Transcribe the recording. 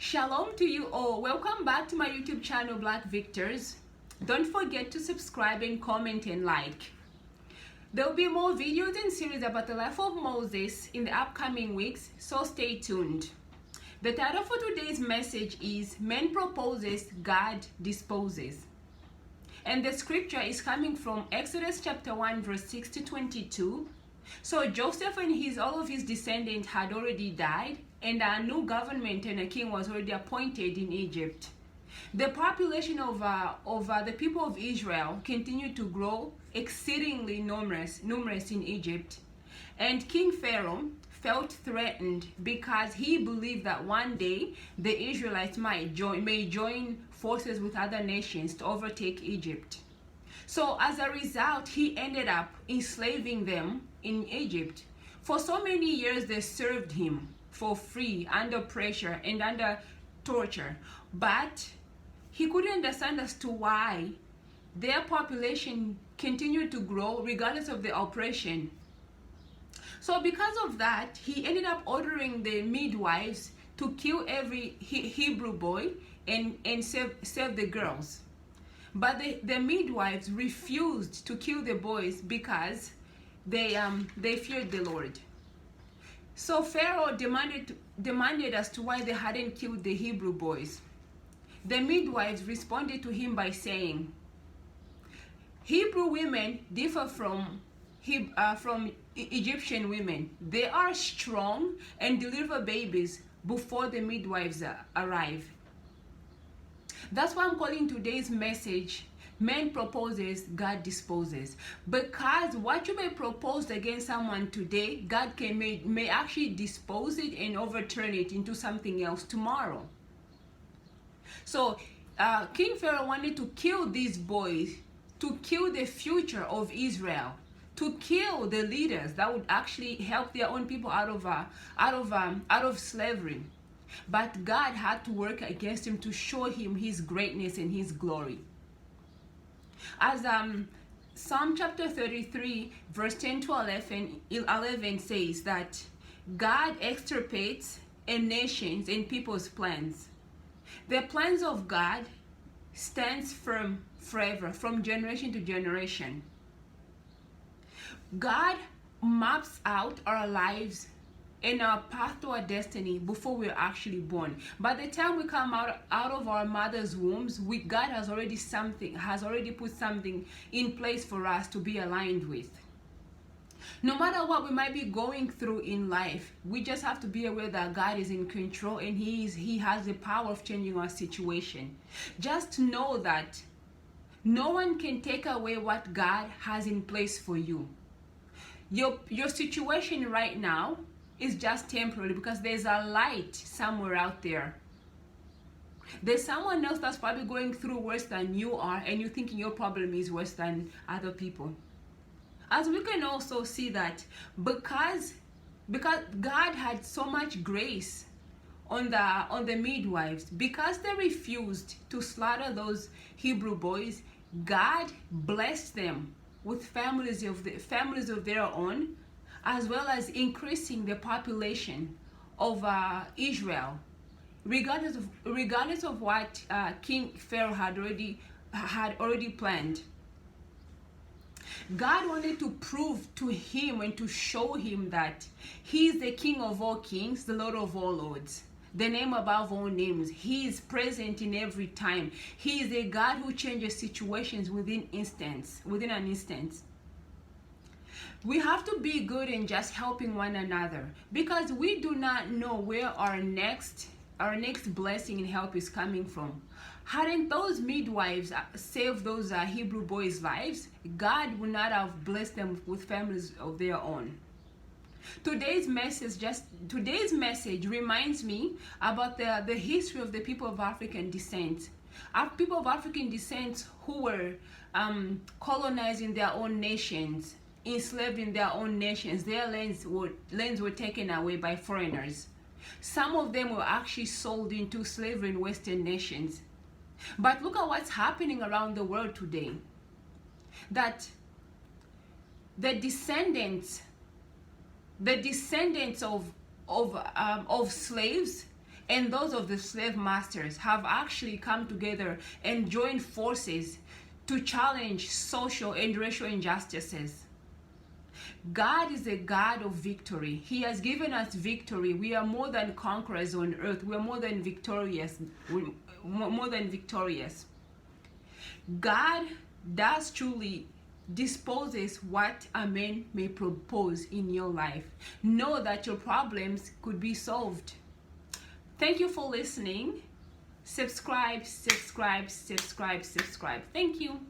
Shalom to you all. Welcome back to my YouTube channel, Black Victors. Don't forget to subscribe and comment and like. There will be more videos and series about the life of Moses in the upcoming weeks, so stay tuned. The title for today's message is Man Proposes, God Disposes. And the scripture is coming from Exodus chapter 1 verse 6 to 22. So Joseph and all of his descendants had already died, and a new government and a king was already appointed in Egypt. The population of the people of Israel continued to grow exceedingly numerous in Egypt. And King Pharaoh felt threatened because he believed that one day the Israelites may join forces with other nations to overtake Egypt. So as a result, he ended up enslaving them in Egypt. For so many years, they served him for free, under pressure and under torture. But he couldn't understand as to why their population continued to grow regardless of the oppression. So because of that, he ended up ordering the midwives to kill every Hebrew boy and save the girls. But the midwives refused to kill the boys because they feared the Lord. So Pharaoh demanded as to why they hadn't killed the Hebrew boys. The midwives responded to him by saying, Hebrew women differ from Egyptian women. They are strong and deliver babies before the midwives arrive. That's why I'm calling today's message, Man Proposes, God Disposes. Because what you may propose against someone today, God may actually dispose it and overturn it into something else tomorrow. So King Pharaoh wanted to kill these boys, to kill the future of Israel, to kill the leaders that would actually help their own people out of slavery. But God had to work against him to show him his greatness and his glory. As Psalm chapter 33 verse 10 to 11 says that God extirpates nations and people's plans. The plans of God stands firm forever, from generation to generation. God maps out our lives and our path to our destiny before we're actually born. By the time we come out of our mother's wombs, God has already put something in place for us to be aligned with. No matter what we might be going through in life, we just have to be aware that God is in control and He has the power of changing our situation. Just know that no one can take away what God has in place for you. Your situation right now is just temporary because there's a light somewhere out there. There's someone else that's probably going through worse than you are, and you're thinking your problem is worse than other people. As we can also see that because God had so much grace on the midwives, because they refused to slaughter those Hebrew boys, God blessed them with families of their own, as well as increasing the population of Israel, regardless of what King Pharaoh had already planned. God wanted to prove to him and to show him that He is the King of all kings, the Lord of all lords, the name above all names. He is present in every time. He is a God who changes situations within an instant. We have to be good in just helping one another, because we do not know where our next blessing and help is coming from. Hadn't those midwives saved those Hebrew boys' lives, God would not have blessed them with families of their own. Today's message reminds me about the history of the people of African descent. People of African descent who were colonized in their own nations, enslaved in their own nations. Their lands were taken away by foreigners. Some of them were actually sold into slavery in Western nations. But look at what's happening around the world today. That the descendants of slaves and those of the slave masters have actually come together and joined forces to challenge social and racial injustices. God is a God of victory. He has given us victory. We are more than conquerors on earth. We are more than victorious. More than victorious. God does truly disposes what a man may propose in your life. Know that your problems could be solved. Thank you for listening. Subscribe, subscribe, subscribe, subscribe. Thank you.